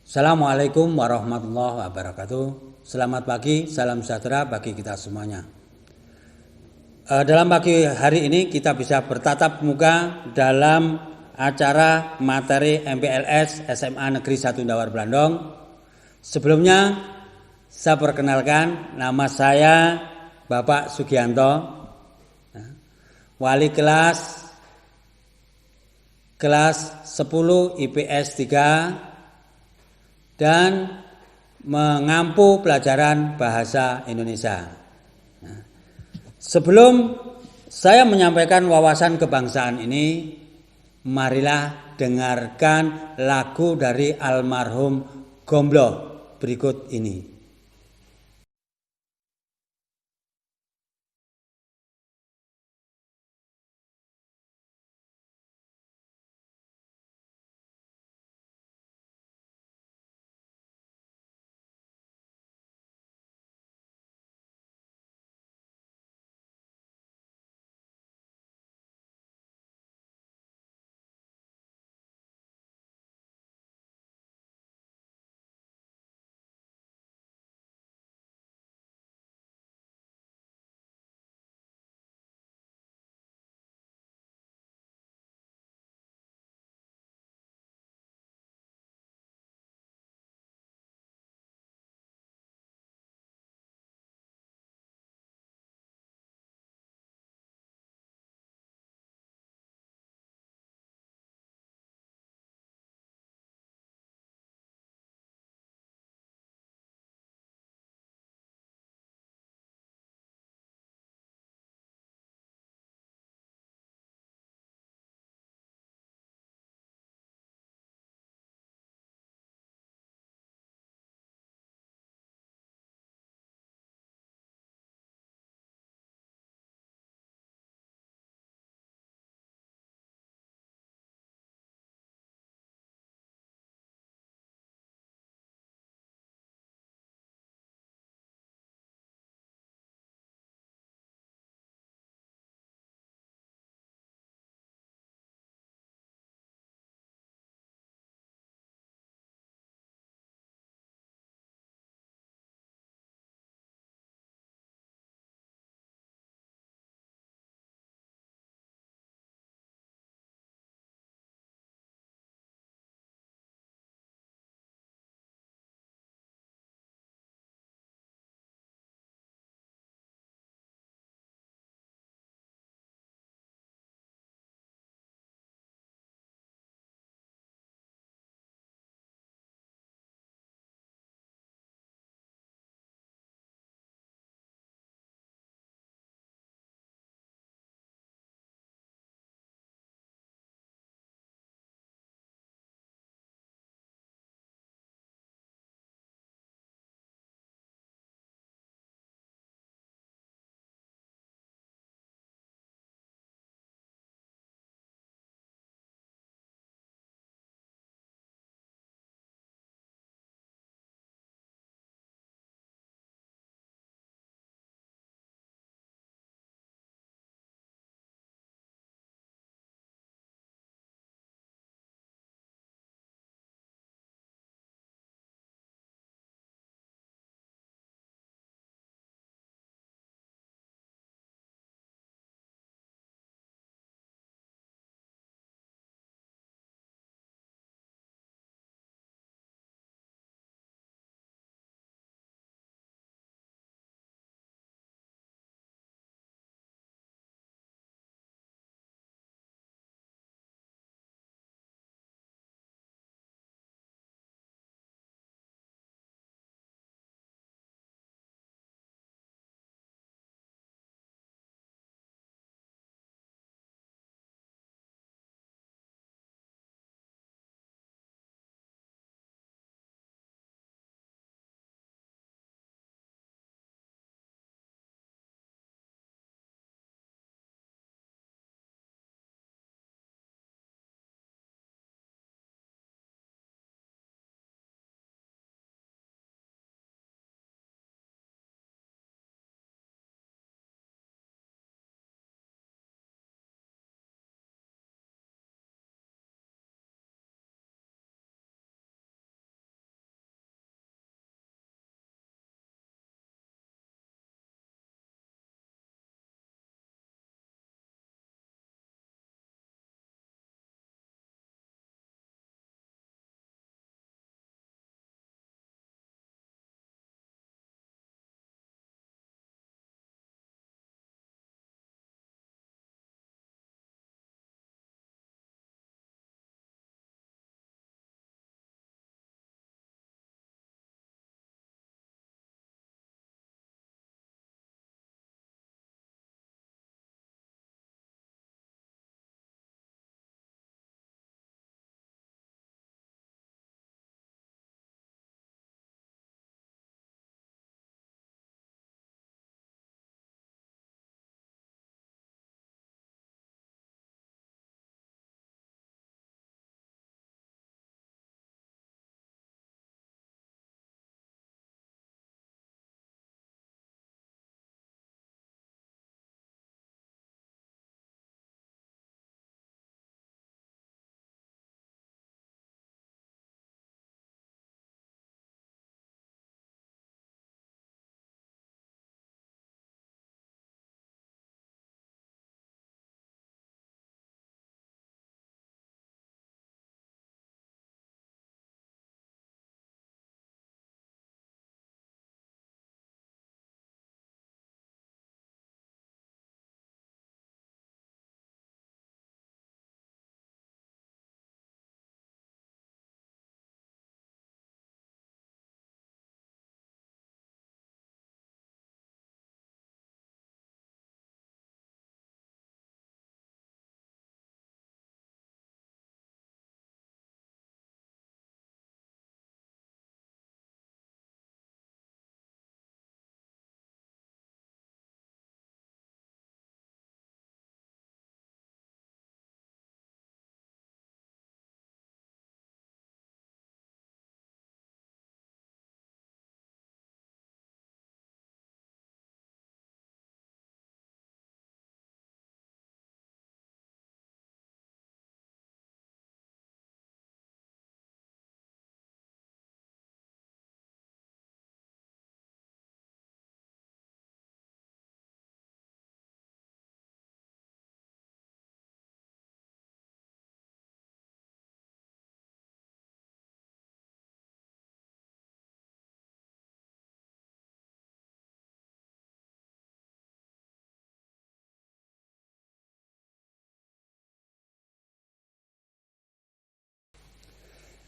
Assalamualaikum warahmatullahi wabarakatuh. Selamat pagi, salam sejahtera bagi kita semuanya. Dalam pagi hari ini kita bisa bertatap muka dalam acara materi MPLS SMA Negeri 1 Dawar Blandong. Sebelumnya saya perkenalkan, nama saya Bapak Sugianto, wali kelas 10 IPS 3 dan mengampu pelajaran bahasa Indonesia. Sebelum saya menyampaikan wawasan kebangsaan ini, marilah dengarkan lagu dari almarhum Gombloh berikut ini.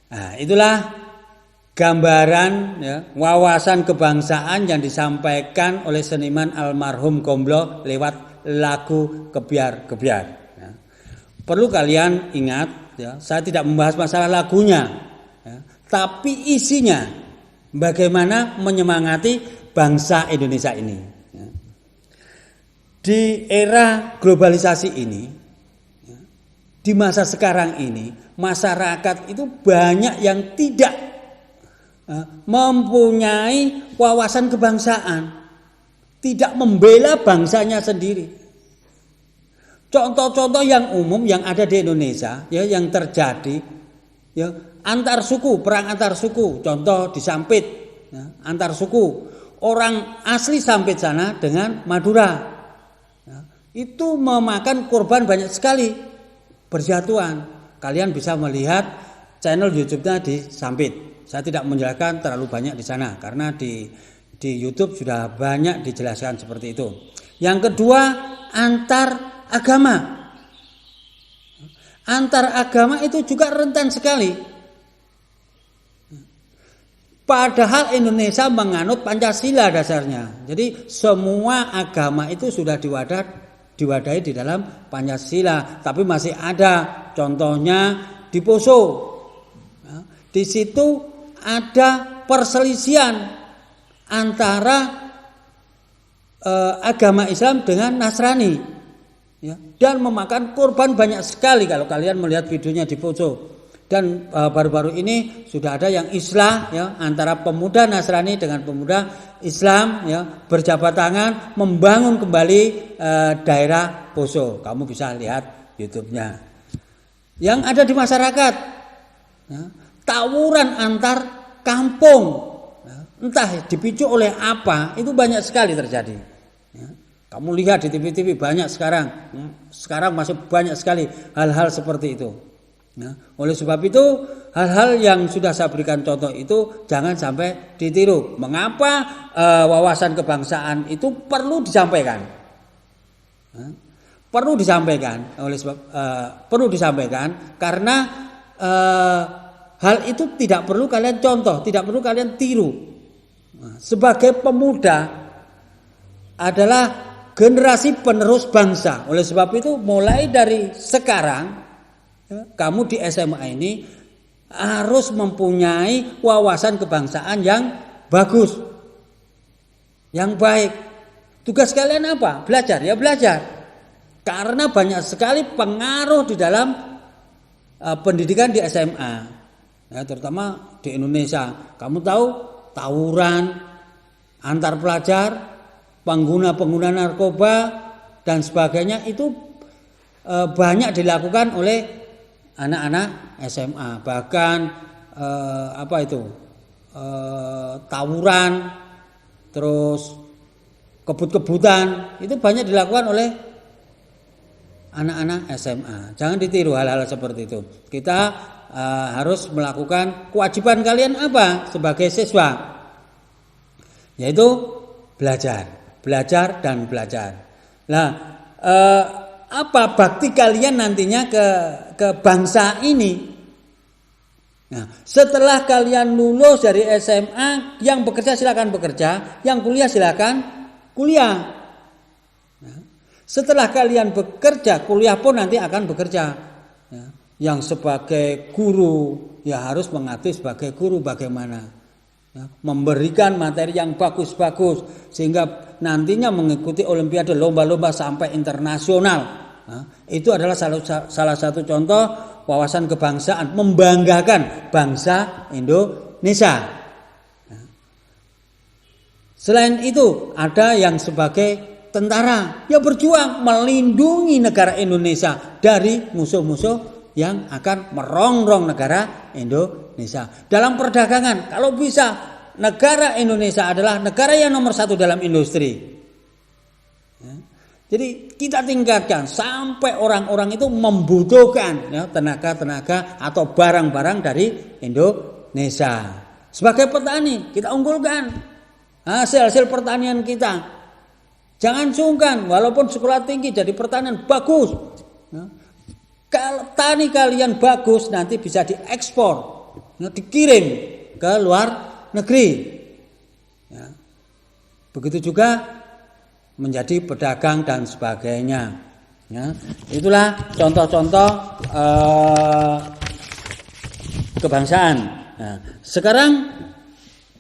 Nah, itulah gambaran ya, wawasan kebangsaan yang disampaikan oleh seniman almarhum Gombloh lewat lagu Kebiar-Kebiar. Ya. Perlu kalian ingat, ya, saya tidak membahas masalah lagunya, ya, tapi isinya bagaimana menyemangati bangsa Indonesia ini. Ya. Di era globalisasi ini, ya, di masa sekarang ini, masyarakat itu banyak yang tidak mempunyai wawasan kebangsaan, tidak membela bangsanya sendiri. Contoh-contoh yang umum yang ada di Indonesia, ya, yang terjadi, ya, antar suku, perang antar suku, contoh di Sampit, ya, antar suku, orang asli Sampit sana dengan Madura, ya, itu memakan korban banyak sekali berjatuhan. Kalian bisa melihat channel YouTube-nya di Sampit. Saya tidak menjelaskan terlalu banyak di sana karena di YouTube sudah banyak dijelaskan seperti itu. Yang kedua, antar agama. Antar agama itu juga rentan sekali. Padahal Indonesia menganut Pancasila dasarnya. Jadi semua agama itu sudah diwadahi di dalam Pancasila, tapi masih ada contohnya di Poso. Di situ ada perselisihan antara agama Islam dengan Nasrani, ya, dan memakan korban banyak sekali kalau kalian melihat videonya di Poso. Dan baru-baru ini sudah ada yang islah, ya, antara pemuda Nasrani dengan pemuda Islam, ya, berjabat tangan membangun kembali daerah Poso. Kamu bisa lihat YouTube-nya. Yang ada di masyarakat, ya, tawuran antar kampung, entah dipicu oleh apa, itu banyak sekali terjadi. Kamu lihat di TV-TV banyak sekarang masih banyak sekali hal-hal seperti itu. Oleh sebab itu hal-hal yang sudah saya berikan contoh itu jangan sampai ditiru. Mengapa wawasan kebangsaan itu perlu disampaikan? Perlu disampaikan perlu disampaikan karena hal itu tidak perlu kalian contoh, tidak perlu kalian tiru. Sebagai pemuda adalah generasi penerus bangsa. Oleh sebab itu mulai dari sekarang, ya, kamu di SMA ini harus mempunyai wawasan kebangsaan yang bagus, yang baik. Tugas kalian apa? Belajar, ya belajar. Karena banyak sekali pengaruh di dalam pendidikan di SMA. Ya, terutama di Indonesia. Kamu tahu tawuran antar pelajar, pengguna narkoba dan sebagainya itu banyak dilakukan oleh anak-anak SMA. Bahkan tawuran, terus kebut-kebutan itu banyak dilakukan oleh anak-anak SMA. Jangan ditiru hal-hal seperti itu. Kita harus melakukan kewajiban kalian apa sebagai siswa, yaitu belajar dan belajar. Nah, apa bakti kalian nantinya ke bangsa ini? Nah, setelah kalian lulus dari SMA, yang bekerja silakan bekerja, yang kuliah silakan kuliah. Nah, setelah kalian bekerja, kuliah pun nanti akan bekerja. Ya. Yang sebagai guru ya harus mengerti sebagai guru bagaimana, ya, memberikan materi yang bagus-bagus sehingga nantinya mengikuti olimpiade, lomba-lomba sampai internasional. Nah, itu adalah salah satu contoh wawasan kebangsaan, membanggakan bangsa Indonesia. Nah, selain itu ada yang sebagai tentara, ya berjuang melindungi negara Indonesia dari musuh-musuh yang akan merongrong negara Indonesia. Dalam perdagangan, kalau bisa, negara Indonesia adalah negara yang nomor 1 dalam industri. Ya. Jadi kita tingkatkan sampai orang-orang itu membutuhkan, ya, tenaga-tenaga atau barang-barang dari Indonesia. Sebagai petani, kita unggulkan hasil pertanian kita. Jangan sungkan, walaupun sekolah tinggi jadi pertanian bagus. Ya. Kalau tani kalian bagus nanti bisa diekspor, dikirim ke luar negeri. Ya. Begitu juga menjadi pedagang dan sebagainya. Ya. Itulah contoh-contoh kebangsaan. Nah, sekarang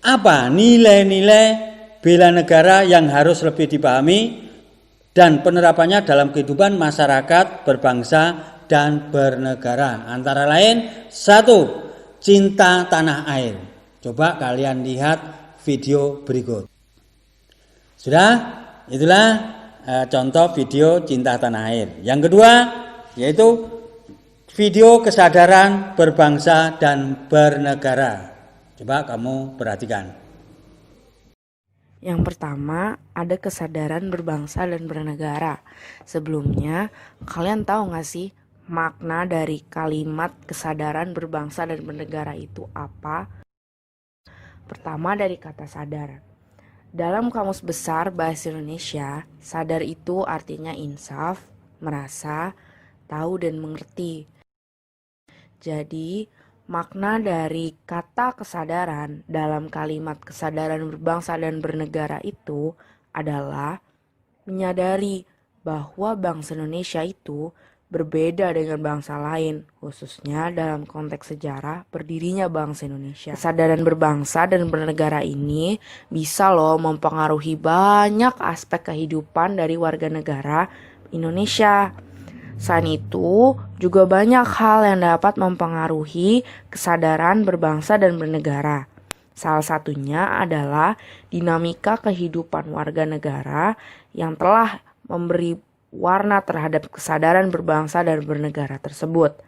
apa nilai-nilai bela negara yang harus lebih dipahami dan penerapannya dalam kehidupan masyarakat berbangsa dan bernegara? Antara lain, 1. Cinta tanah air. Coba kalian lihat video berikut. Sudah? Itulah contoh video cinta tanah air. Yang kedua, yaitu video kesadaran berbangsa dan bernegara. Coba kamu perhatikan. Yang pertama, ada kesadaran berbangsa dan bernegara. Sebelumnya, kalian tahu gak sih makna dari kalimat kesadaran berbangsa dan bernegara itu apa? Pertama, dari kata sadar. Dalam Kamus Besar Bahasa Indonesia, sadar itu artinya insaf, merasa, tahu dan mengerti. Jadi, makna dari kata kesadaran dalam kalimat kesadaran berbangsa dan bernegara itu adalah menyadari bahwa bangsa Indonesia itu berbeda dengan bangsa lain, khususnya dalam konteks sejarah berdirinya bangsa Indonesia. Kesadaran berbangsa dan bernegara ini bisa loh mempengaruhi banyak aspek kehidupan dari warga negara Indonesia. Selain itu, juga banyak hal yang dapat mempengaruhi kesadaran berbangsa dan bernegara. Salah satunya adalah dinamika kehidupan warga negara yang telah memberi warna terhadap kesadaran berbangsa dan bernegara tersebut.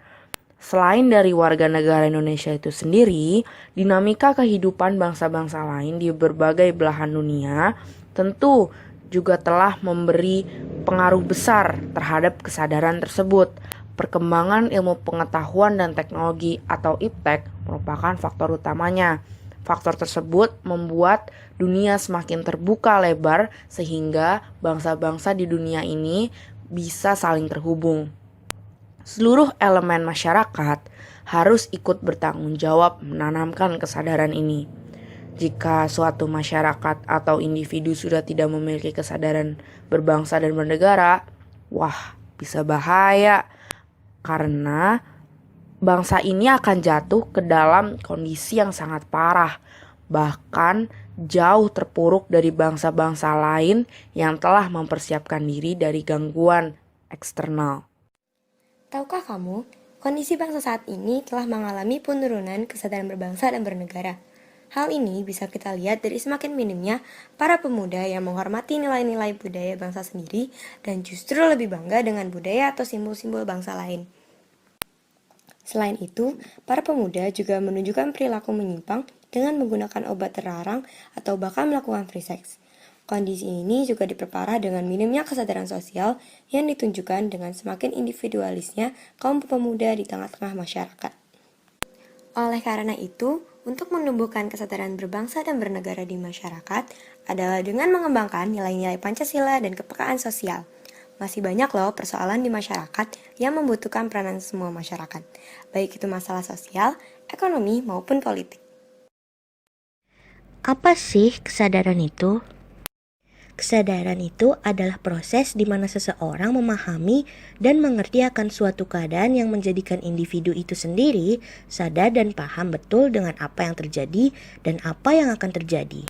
Selain dari warga negara Indonesia itu sendiri, dinamika kehidupan bangsa-bangsa lain di berbagai belahan dunia tentu juga telah memberi pengaruh besar terhadap kesadaran tersebut. Perkembangan ilmu pengetahuan dan teknologi atau iptek merupakan faktor utamanya. Faktor tersebut membuat dunia semakin terbuka lebar sehingga bangsa-bangsa di dunia ini bisa saling terhubung. Seluruh elemen masyarakat harus ikut bertanggung jawab menanamkan kesadaran ini. Jika suatu masyarakat atau individu sudah tidak memiliki kesadaran berbangsa dan bernegara, wah, bisa bahaya karena bangsa ini akan jatuh ke dalam kondisi yang sangat parah, bahkan jauh terpuruk dari bangsa-bangsa lain yang telah mempersiapkan diri dari gangguan eksternal. Tahukah kamu, kondisi bangsa saat ini telah mengalami penurunan kesadaran berbangsa dan bernegara. Hal ini bisa kita lihat dari semakin minimnya para pemuda yang menghormati nilai-nilai budaya bangsa sendiri dan justru lebih bangga dengan budaya atau simbol-simbol bangsa lain. Selain itu, para pemuda juga menunjukkan perilaku menyimpang dengan menggunakan obat terlarang atau bahkan melakukan free sex. Kondisi ini juga diperparah dengan minimnya kesadaran sosial yang ditunjukkan dengan semakin individualisnya kaum pemuda di tengah-tengah masyarakat. Oleh karena itu, untuk menumbuhkan kesadaran berbangsa dan bernegara di masyarakat adalah dengan mengembangkan nilai-nilai Pancasila dan kepekaan sosial. Masih banyak loh persoalan di masyarakat yang membutuhkan peranan semua masyarakat, baik itu masalah sosial, ekonomi, maupun politik. Apa sih kesadaran itu? Kesadaran itu adalah proses di mana seseorang memahami dan mengerti akan suatu keadaan yang menjadikan individu itu sendiri sadar dan paham betul dengan apa yang terjadi dan apa yang akan terjadi.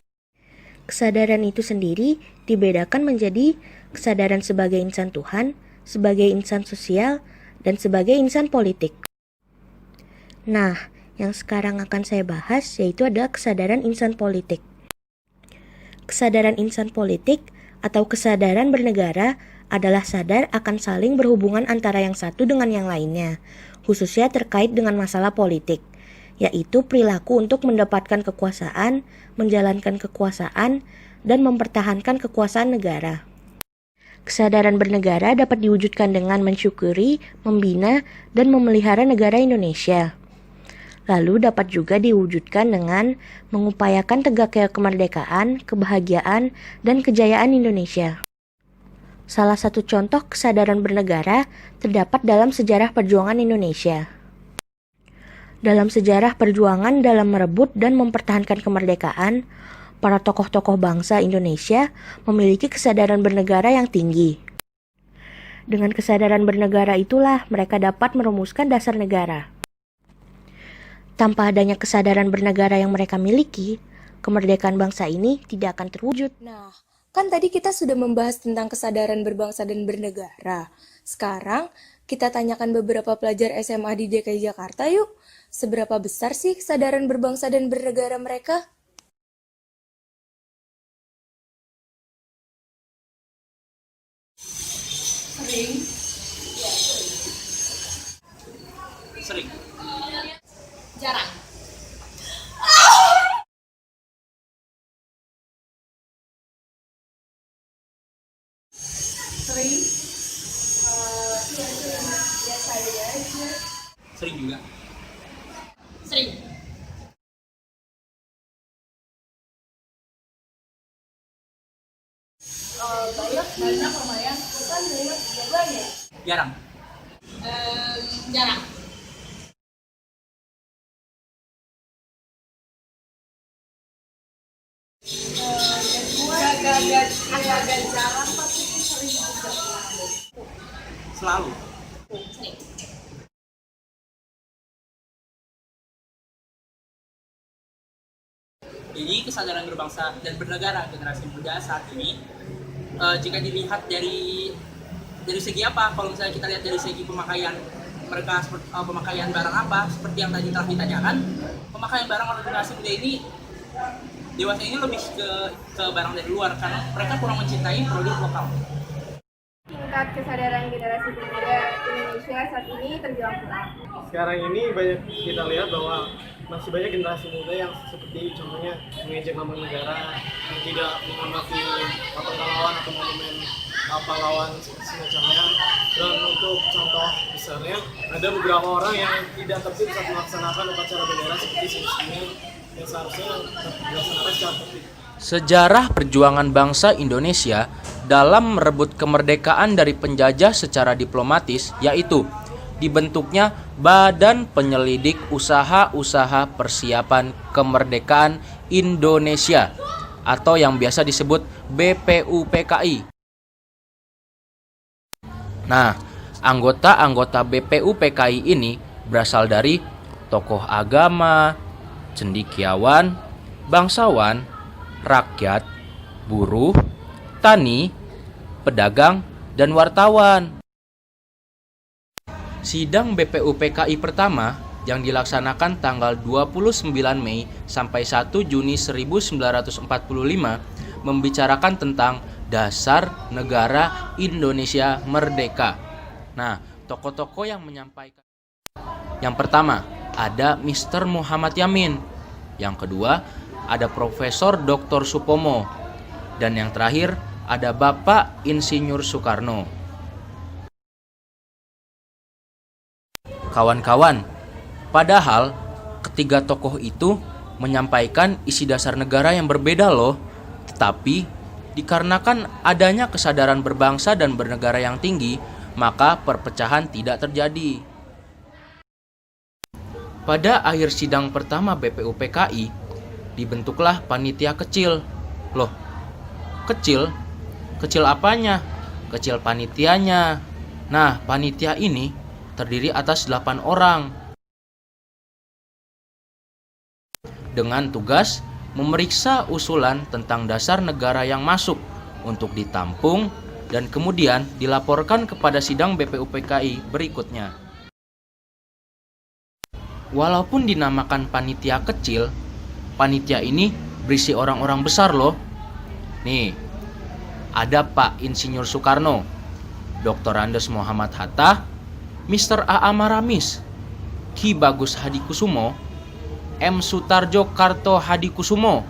Kesadaran itu sendiri dibedakan menjadi kesadaran sebagai insan Tuhan, sebagai insan sosial, dan sebagai insan politik. Nah, yang sekarang akan saya bahas yaitu adalah kesadaran insan politik. Kesadaran insan politik atau kesadaran bernegara adalah sadar akan saling berhubungan antara yang satu dengan yang lainnya, khususnya terkait dengan masalah politik, yaitu perilaku untuk mendapatkan kekuasaan, menjalankan kekuasaan, dan mempertahankan kekuasaan negara. Kesadaran bernegara dapat diwujudkan dengan mensyukuri, membina, dan memelihara negara Indonesia. Lalu dapat juga diwujudkan dengan mengupayakan tegaknya kemerdekaan, kebahagiaan, dan kejayaan Indonesia. Salah satu contoh kesadaran bernegara terdapat dalam sejarah perjuangan Indonesia. Dalam sejarah perjuangan dalam merebut dan mempertahankan kemerdekaan, para tokoh-tokoh bangsa Indonesia memiliki kesadaran bernegara yang tinggi. Dengan kesadaran bernegara itulah mereka dapat merumuskan dasar negara. Tanpa adanya kesadaran bernegara yang mereka miliki, kemerdekaan bangsa ini tidak akan terwujud. Nah, kan tadi kita sudah membahas tentang kesadaran berbangsa dan bernegara. Sekarang, kita tanyakan beberapa pelajar SMA di DKI Jakarta yuk. Seberapa besar sih kesadaran berbangsa dan bernegara mereka? Sering. Jarang. Sering juga. Sering. Banyak lumayan. Bukan banyak, juga banyak. Jarang. Jarang. Agak jarang, tapi sering juga. Selalu. Jadi kesadaran berbangsa dan bernegara generasi muda saat ini, jika dilihat dari segi apa? Kalau misalnya kita lihat dari segi pemakaian mereka, pemakaian barang apa? Seperti yang tadi telah ditanyakan, pemakaian barang oleh generasi muda ini dewasa ini lebih ke barang dari luar karena mereka kurang mencintai produk lokal. Tingkat kesadaran generasi muda Indonesia saat ini terbilang kurang. Sekarang ini banyak kita lihat bahwa masih banyak generasi muda yang seperti contohnya mengejek lambang negara, yang tidak menghormati pahlawan atau monumen pahlawan semacamnya. Dan untuk contoh besarnya, ada beberapa orang yang tidak tertib saat melaksanakan upacara bendera seperti semestinya yang seharusnya dilaksanakan secara tertib. Sejarah perjuangan bangsa Indonesia dalam merebut kemerdekaan dari penjajah secara diplomatis, yaitu dibentuknya Badan Penyelidik Usaha-Usaha Persiapan Kemerdekaan Indonesia atau yang biasa disebut BPUPKI. Nah, anggota-anggota BPUPKI ini berasal dari tokoh agama, cendekiawan, bangsawan, rakyat, buruh, tani, pedagang, dan wartawan. Sidang BPUPKI pertama yang dilaksanakan tanggal 29 Mei sampai 1 Juni 1945 membicarakan tentang dasar negara Indonesia merdeka. Nah, tokoh-tokoh yang menyampaikan. Yang pertama, ada Mr. Muhammad Yamin. Yang kedua, ada Profesor Dr. Supomo. Dan yang terakhir, ada Bapak Insinyur Soekarno. Kawan-kawan, padahal ketiga tokoh itu menyampaikan isi dasar negara yang berbeda loh. Tetapi dikarenakan adanya kesadaran berbangsa dan bernegara yang tinggi, maka perpecahan tidak terjadi. Pada akhir sidang pertama BPUPKI, dibentuklah panitia kecil. Loh, kecil? Kecil apanya? Kecil panitianya. Nah, panitia ini terdiri atas 8 orang dengan tugas memeriksa usulan tentang dasar negara yang masuk untuk ditampung dan kemudian dilaporkan kepada sidang BPUPKI berikutnya. Walaupun dinamakan panitia kecil, panitia ini berisi orang-orang besar loh. Nih, ada Pak Insinyur Soekarno, Dr. Andes Muhammad Hatta, Mr. A.A. Maramis, Ki Bagus Hadikusumo, M. Sutarjo Karto Hadikusumo,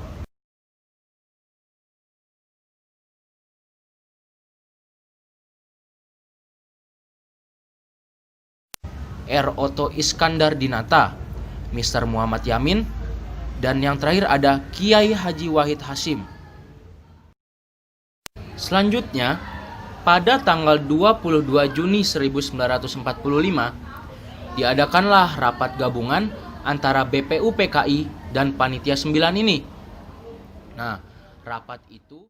R. Oto Iskandar Dinata, Mr. Muhammad Yamin, dan yang terakhir ada Kiai Haji Wahid Hasyim. Selanjutnya, pada tanggal 22 Juni 1945, diadakanlah rapat gabungan antara BPUPKI dan Panitia 9 ini? Nah, rapat itu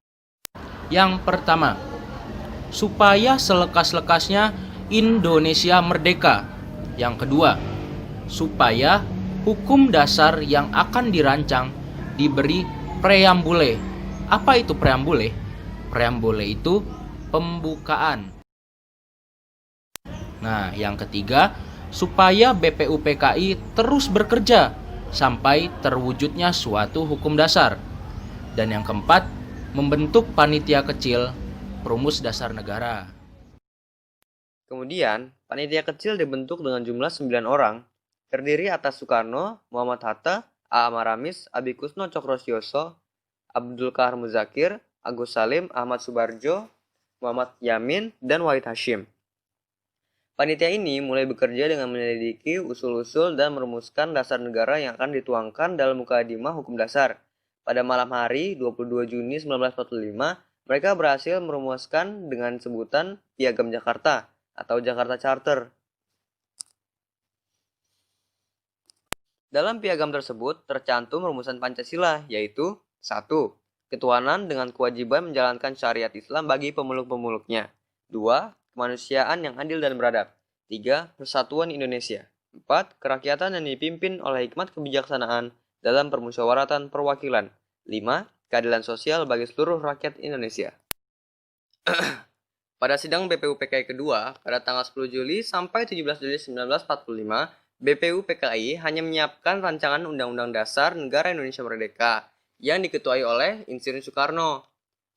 yang pertama, supaya selekas-lekasnya Indonesia merdeka. Yang kedua, supaya hukum dasar yang akan dirancang diberi preambule. Apa itu preambule? Preambule itu pembukaan. Nah, yang ketiga, supaya BPUPKI terus bekerja sampai terwujudnya suatu hukum dasar. Dan yang keempat, membentuk panitia kecil perumus dasar negara. Kemudian, panitia kecil dibentuk dengan jumlah 9 orang, terdiri atas Soekarno, Muhammad Hatta, A. Maramis, Abi Kusno Cokrosyoso, Abdul Kahar Muzakir, Agus Salim, Ahmad Subarjo, Muhammad Yamin, dan Wahid Hashim. Panitia ini mulai bekerja dengan menyelidiki usul-usul dan merumuskan dasar negara yang akan dituangkan dalam Mukadimah Hukum Dasar. Pada malam hari 22 Juni 1945, mereka berhasil merumuskan dengan sebutan Piagam Jakarta atau Jakarta Charter. Dalam piagam tersebut tercantum rumusan Pancasila, yaitu 1. Ketuhanan dengan kewajiban menjalankan syariat Islam bagi pemeluk-pemeluknya. 2. Kemanusiaan yang adil dan beradab. 3. Persatuan Indonesia. 4. Kerakyatan yang dipimpin oleh hikmat kebijaksanaan dalam permusyawaratan perwakilan. 5. Keadilan sosial bagi seluruh rakyat Indonesia. Pada sidang BPUPKI kedua, pada tanggal 10 Juli sampai 17 Juli 1945, BPUPKI hanya menyiapkan rancangan Undang-Undang Dasar Negara Indonesia Merdeka yang diketuai oleh Insinyur Soekarno.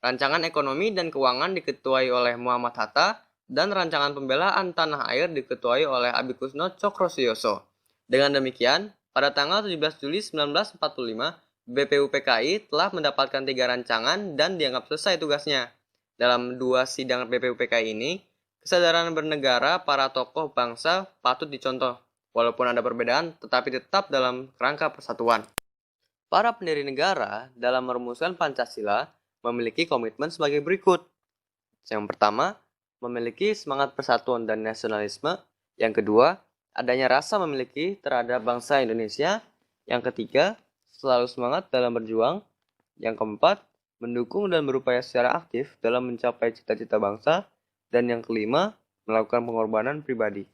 Rancangan Ekonomi dan Keuangan diketuai oleh Muhammad Hatta, dan rancangan pembelaan tanah air diketuai oleh Abi Kusno Cokrosyoso. Dengan demikian, pada tanggal 17 Juli 1945, BPUPKI telah mendapatkan 3 rancangan dan dianggap selesai tugasnya. Dalam 2 sidang BPUPKI ini, kesadaran bernegara para tokoh bangsa patut dicontoh, walaupun ada perbedaan tetapi tetap dalam kerangka persatuan. Para pendiri negara dalam merumuskan Pancasila memiliki komitmen sebagai berikut. Yang pertama, memiliki semangat persatuan dan nasionalisme. Yang kedua, adanya rasa memiliki terhadap bangsa Indonesia. Yang ketiga, selalu semangat dalam berjuang. Yang keempat, mendukung dan berupaya secara aktif dalam mencapai cita-cita bangsa. Dan yang kelima, melakukan pengorbanan pribadi.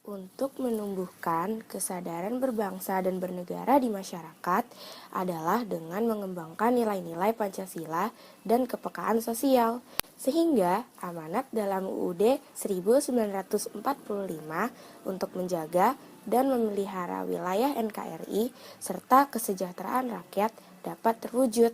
Untuk menumbuhkan kesadaran berbangsa dan bernegara di masyarakat adalah dengan mengembangkan nilai-nilai Pancasila dan kepekaan sosial. Sehingga amanat dalam UUD 1945 untuk menjaga dan memelihara wilayah NKRI serta kesejahteraan rakyat dapat terwujud.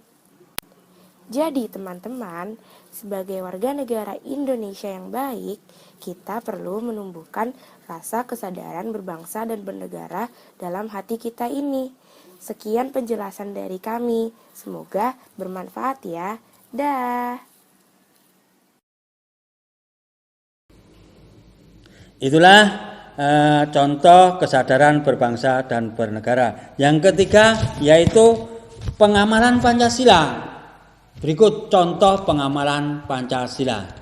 Jadi teman-teman, sebagai warga negara Indonesia yang baik, kita perlu menumbuhkan rasa kesadaran berbangsa dan bernegara dalam hati kita ini. Sekian penjelasan dari kami, semoga bermanfaat ya. Dah. Itulah contoh kesadaran berbangsa dan bernegara. Yang ketiga yaitu pengamalan Pancasila. Berikut contoh pengamalan Pancasila.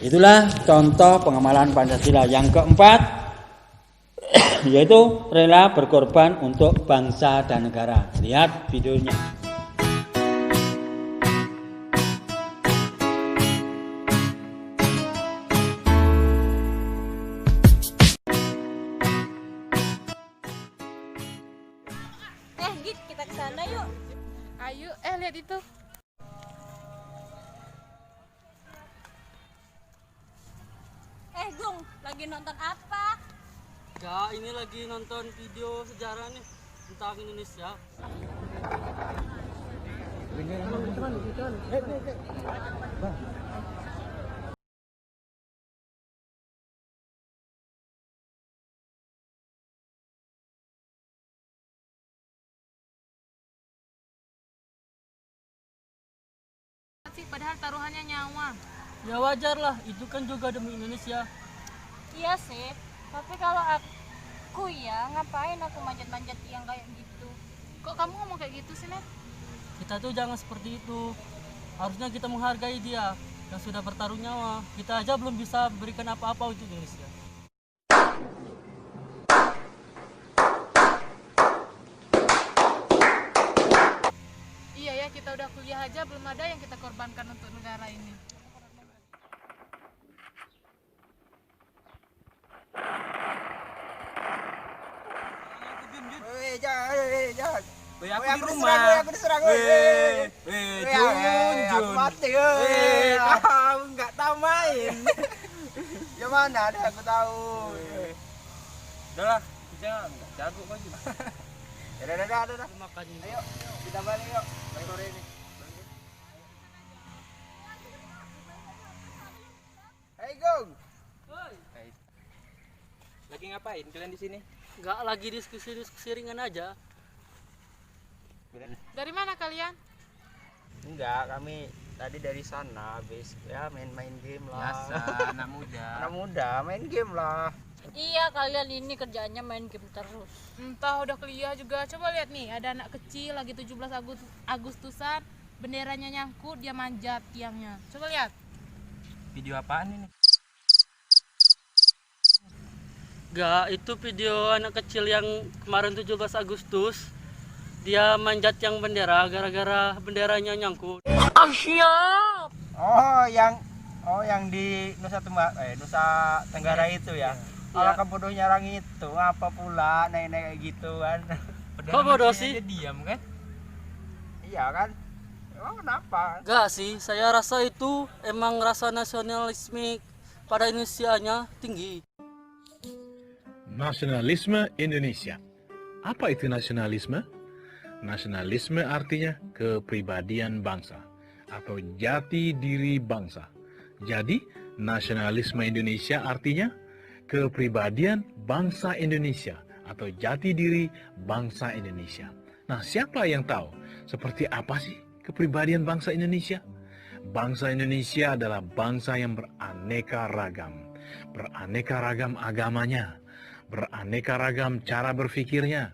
Itulah contoh pengamalan Pancasila yang keempat, yaitu rela berkorban untuk bangsa dan negara. Lihat videonya. Git, kita ke sana yuk. Ayo, lihat itu. Gung, lagi nonton apa? Ya, ini lagi nonton video sejarah nih tentang Indonesia. Padahal taruhannya nyawa. Ya wajar lah, itu kan juga demi Indonesia. Iya sih, tapi kalau aku ya ngapain aku manjat-manjat yang kayak gitu? Kok kamu ngomong kayak gitu sih, Net? Kita tuh jangan seperti itu. Harusnya kita menghargai dia yang sudah bertaruh nyawa. Kita aja belum bisa berikan apa-apa untuk Indonesia. Iya ya, kita udah kuliah aja belum ada yang kita korbankan untuk negara ini. Jangan. Aku di rumah. Aku diserang. Jun. Aku mati. Kamu nggak tahu main. Yang mana ada aku tahu. Udahlah, jangan jago kau juga. Udah. Makan. Ayo, kita balik yuk. Sore ini. Hey Gong. Lagi ngapain kalian di sini? Enggak, lagi diskusi ringan aja. Dari mana kalian? Enggak, kami tadi dari sana habis ya main-main game lah. Biasa, anak muda. Anak muda main game lah. Iya, kalian ini kerjaannya main game terus. Entah udah kuliah juga. Coba lihat nih, ada anak kecil lagi 17 Agustusan, benderanya nyangkut, dia manjat tiangnya. Coba lihat. Video apaan ini? Enggak, itu video anak kecil yang kemarin 17 Agustus. Dia manjat yang bendera gara-gara benderanya nyangkut. Oh, yang di Nusa Tenggara itu ya. Kalau kamu bodoh nyarang itu apa pula naik-naik gitu kan. Kok bodoh sih? Diam kan? Iya kan? Emang kenapa? Enggak sih, saya rasa itu emang rasa nasionalisme pada Indonesianya tinggi. Nasionalisme Indonesia. Apa itu nasionalisme? Nasionalisme artinya kepribadian bangsa atau jati diri bangsa. Jadi, nasionalisme Indonesia artinya kepribadian bangsa Indonesia atau jati diri bangsa Indonesia. Nah, siapa yang tahu seperti apa sih kepribadian bangsa Indonesia? Bangsa Indonesia adalah bangsa yang beraneka ragam. Beraneka ragam agamanya, beraneka ragam cara berpikirnya,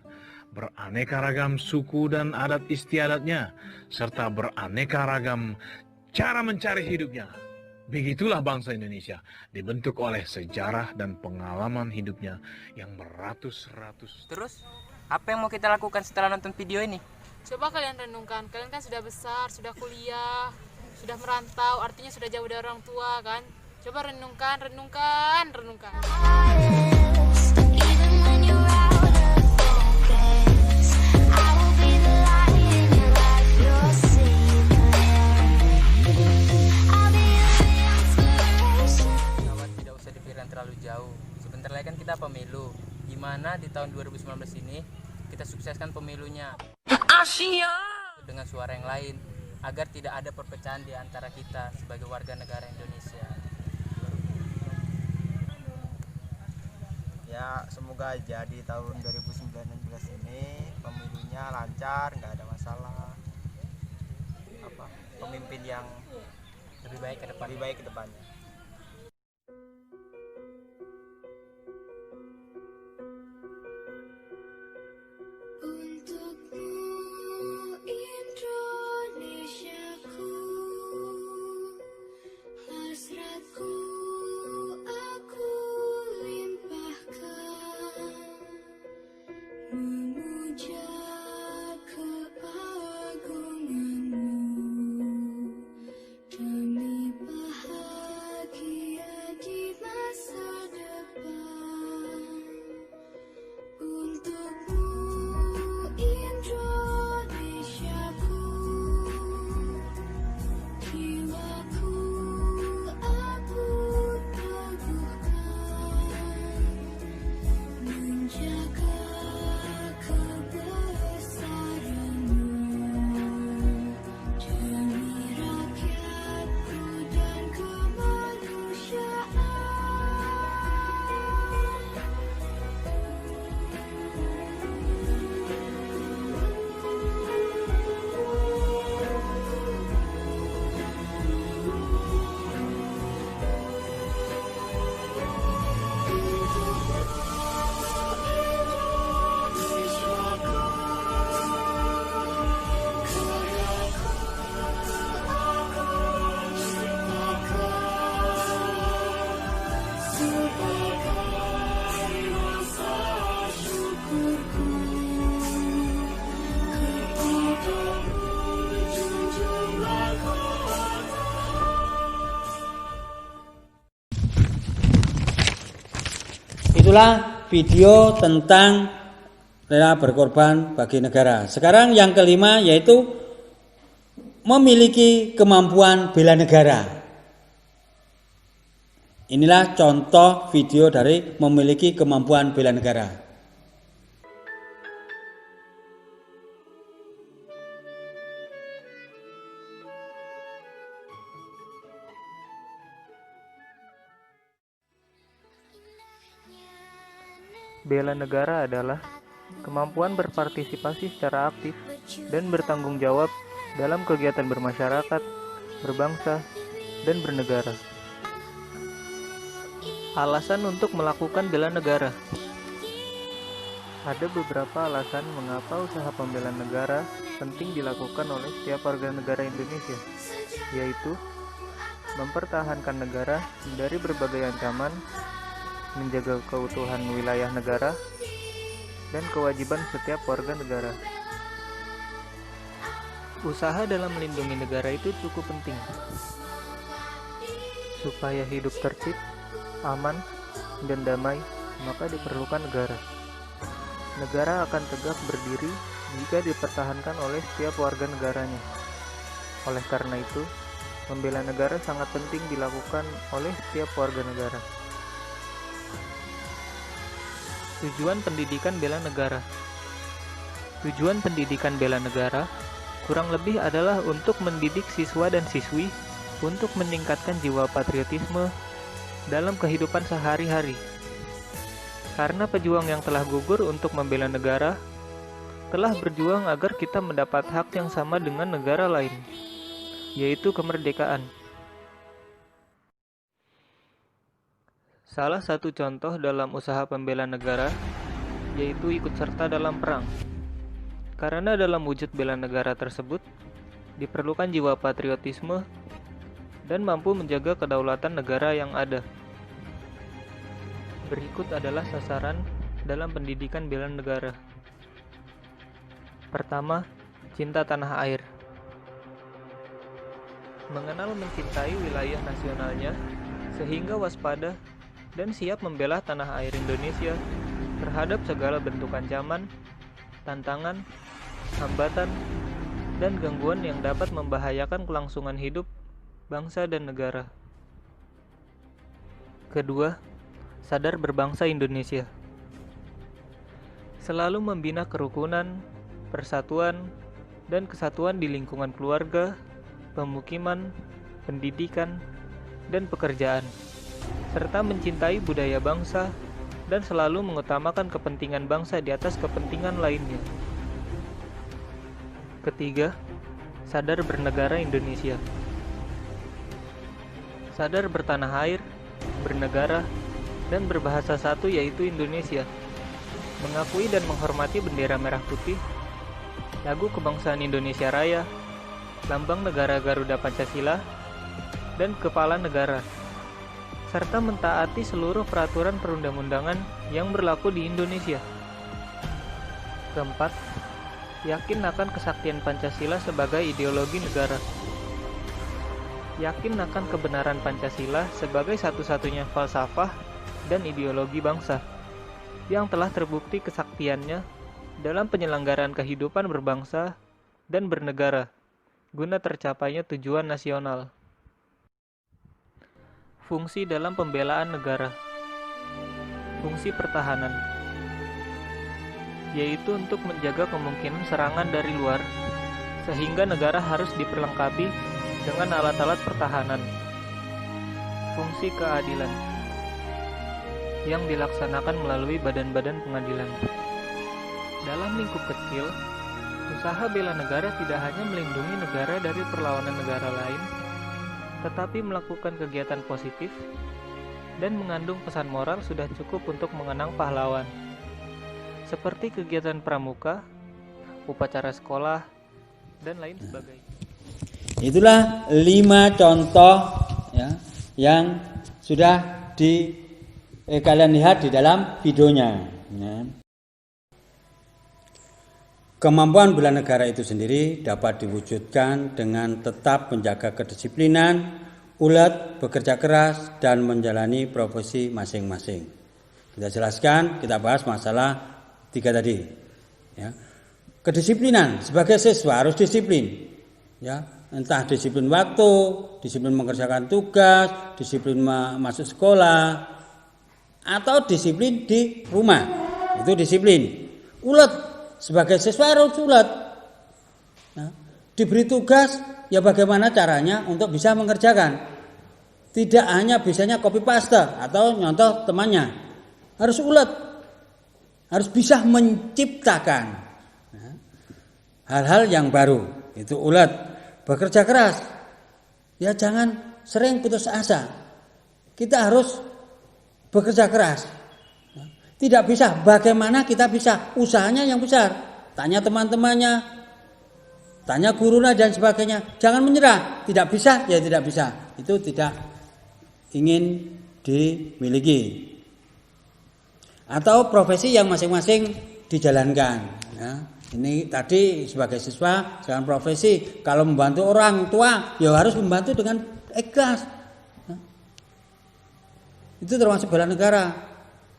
beraneka ragam suku dan adat istiadatnya, serta beraneka ragam cara mencari hidupnya. Begitulah bangsa Indonesia, dibentuk oleh sejarah dan pengalaman hidupnya yang beratus-ratus. Terus, apa yang mau kita lakukan setelah nonton video ini? Coba kalian renungkan, kalian kan sudah besar, sudah kuliah, sudah merantau, artinya sudah jauh dari orang tua kan. Coba renungkan. Tidak usah dipikirkan terlalu jauh. Sebentar lagi kan kita pemilu. Gimana di tahun 2019 ini kita sukseskan pemilunya dengan suara yang lain agar tidak ada perpecahan di antara kita sebagai warga negara Indonesia. Ya, semoga aja di tahun 2019 ini pemilunya lancar, nggak ada masalah. Pemimpin yang Lebih baik ke depannya. Indonesiaku, hasratku. Itulah video tentang rela berkorban bagi negara. Sekarang yang kelima yaitu memiliki kemampuan bela negara. Inilah contoh video dari memiliki kemampuan bela negara. Bela negara adalah kemampuan berpartisipasi secara aktif dan bertanggung jawab dalam kegiatan bermasyarakat, berbangsa, dan bernegara. Alasan untuk melakukan bela negara. Ada beberapa alasan mengapa usaha pembelaan negara penting dilakukan oleh setiap warga negara Indonesia, yaitu mempertahankan negara dari berbagai ancaman, menjaga keutuhan wilayah negara, dan kewajiban setiap warga negara. Usaha dalam melindungi negara itu cukup penting. Supaya hidup tertib, aman, dan damai, maka diperlukan negara. Negara akan tegak berdiri jika dipertahankan oleh setiap warga negaranya. Oleh karena itu, membela negara sangat penting dilakukan oleh setiap warga negara. Tujuan pendidikan bela negara. Tujuan pendidikan bela negara kurang lebih adalah untuk mendidik siswa dan siswi untuk meningkatkan jiwa patriotisme dalam kehidupan sehari-hari. Karena pejuang yang telah gugur untuk membela negara telah berjuang agar kita mendapat hak yang sama dengan negara lain, yaitu kemerdekaan. Salah satu contoh dalam usaha pembela negara yaitu ikut serta dalam perang. Karena dalam wujud bela negara tersebut diperlukan jiwa patriotisme dan mampu menjaga kedaulatan negara yang ada. Berikut adalah sasaran dalam pendidikan bela negara. Pertama, cinta tanah air. Mengenal mencintai wilayah nasionalnya sehingga waspada dan siap membela tanah air Indonesia terhadap segala bentuk ancaman, tantangan, hambatan, dan gangguan yang dapat membahayakan kelangsungan hidup bangsa dan negara. Kedua, sadar berbangsa Indonesia. Selalu membina kerukunan, persatuan, dan kesatuan di lingkungan keluarga, pemukiman, pendidikan, dan pekerjaan, serta mencintai budaya bangsa dan selalu mengutamakan kepentingan bangsa di atas kepentingan lainnya. Ketiga, sadar bernegara Indonesia. Sadar bertanah air, bernegara, dan berbahasa satu yaitu Indonesia. Mengakui dan menghormati bendera merah putih, lagu kebangsaan Indonesia Raya, lambang negara Garuda Pancasila, dan kepala negara, serta mentaati seluruh peraturan perundang-undangan yang berlaku di Indonesia. Keempat, yakin akan kesaktian Pancasila sebagai ideologi negara. Yakin akan kebenaran Pancasila sebagai satu-satunya falsafah dan ideologi bangsa yang telah terbukti kesaktiannya dalam penyelenggaraan kehidupan berbangsa dan bernegara guna tercapainya tujuan nasional. Fungsi dalam pembelaan negara. Fungsi pertahanan, yaitu untuk menjaga kemungkinan serangan dari luar, sehingga negara harus diperlengkapi dengan alat-alat pertahanan. Fungsi keadilan, yang dilaksanakan melalui badan-badan pengadilan. Dalam lingkup kecil, usaha bela negara tidak hanya melindungi negara dari perlawanan negara lain, tetapi melakukan kegiatan positif dan mengandung pesan moral sudah cukup untuk mengenang pahlawan, seperti kegiatan pramuka, upacara sekolah, dan lain sebagainya. Itulah 5 contoh ya, yang sudah kalian lihat di dalam videonya. Ya. Kemampuan bela negara itu sendiri dapat diwujudkan dengan tetap menjaga kedisiplinan, ulet, bekerja keras, dan menjalani profesi masing-masing. Kita jelaskan, kita bahas masalah 3 tadi. Ya. Kedisiplinan sebagai siswa harus disiplin. Ya, entah disiplin waktu, disiplin mengerjakan tugas, disiplin masuk sekolah, atau disiplin di rumah. Itu disiplin. Ulet sebagai siswa harus ulet. Nah, diberi tugas, ya bagaimana caranya untuk bisa mengerjakan. Tidak hanya bisanya copy paste atau nyontoh temannya. Harus ulet. Harus bisa menciptakan hal-hal yang baru. Itu ulet. Bekerja keras. Ya jangan sering putus asa. Kita harus bekerja keras. Tidak bisa. Bagaimana kita bisa? Usahanya yang besar. Tanya teman-temannya. Tanya gurunya dan sebagainya. Jangan menyerah. Tidak bisa, ya tidak bisa. Itu tidak ingin dimiliki. Atau profesi yang masing-masing dijalankan. Ya. Ini tadi sebagai siswa jangan profesi. Kalau membantu orang tua, ya harus membantu dengan ikhlas. Ya. Itu termasuk bela negara.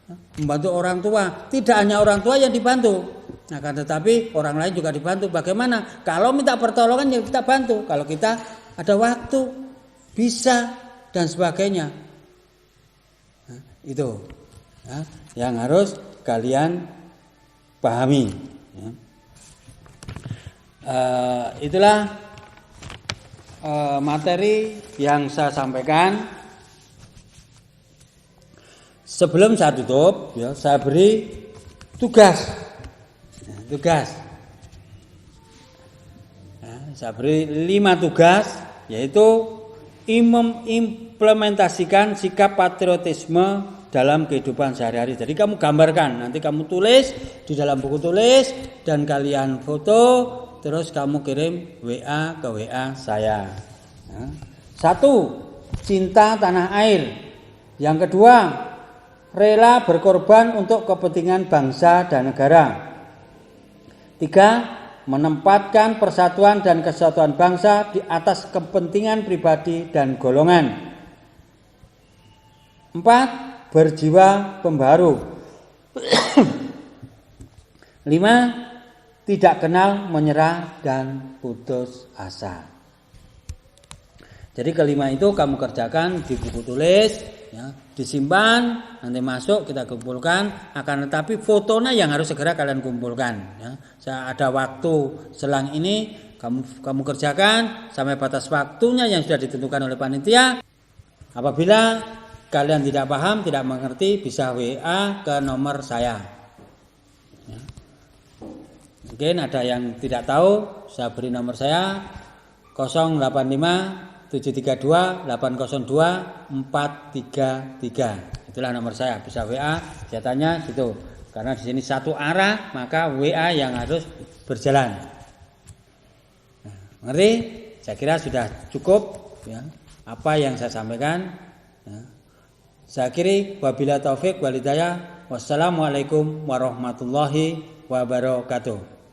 Ya. Membantu orang tua. Tidak hanya orang tua yang dibantu. Nah, kan tetapi orang lain juga dibantu. Bagaimana? Kalau minta pertolongan ya kita bantu. Kalau kita ada waktu, bisa dan sebagainya. Nah, itu. Ya, yang harus kalian pahami. Ya. Itulah materi yang saya sampaikan. Sebelum saya tutup, ya, saya beri tugas. Ya, tugas. Ya, saya beri 5 tugas, yaitu implementasikan sikap patriotisme dalam kehidupan sehari-hari. Jadi kamu gambarkan, nanti kamu tulis di dalam buku tulis dan kalian foto, terus kamu kirim WA ke WA saya. Ya. 1. Cinta tanah air. Yang kedua, rela berkorban untuk kepentingan bangsa dan negara. 3. Menempatkan persatuan dan kesatuan bangsa di atas kepentingan pribadi dan golongan. 4. Berjiwa pembaharu. 5. Tidak kenal menyerah dan putus asa. Jadi kelima itu kamu kerjakan di buku tulis, ya, disimpan, nanti masuk kita kumpulkan. Akan tetapi fotonya yang harus segera kalian kumpulkan. Ya. Saya ada waktu selang ini kamu kerjakan sampai batas waktunya yang sudah ditentukan oleh panitia. Apabila kalian tidak paham, tidak mengerti, bisa WA ke nomor saya. Ya. Mungkin ada yang tidak tahu, saya beri nomor saya 085 732 802 433. Itulah nomor saya, bisa WA, saya tanya gitu. Karena di sini satu arah, maka WA yang harus berjalan. Nah, ngerti? Saya kira sudah cukup ya, apa yang saya sampaikan. Ya. Saya akhiri, wabila taufik walhidayah. Wassalamualaikum warahmatullahi wabarakatuh.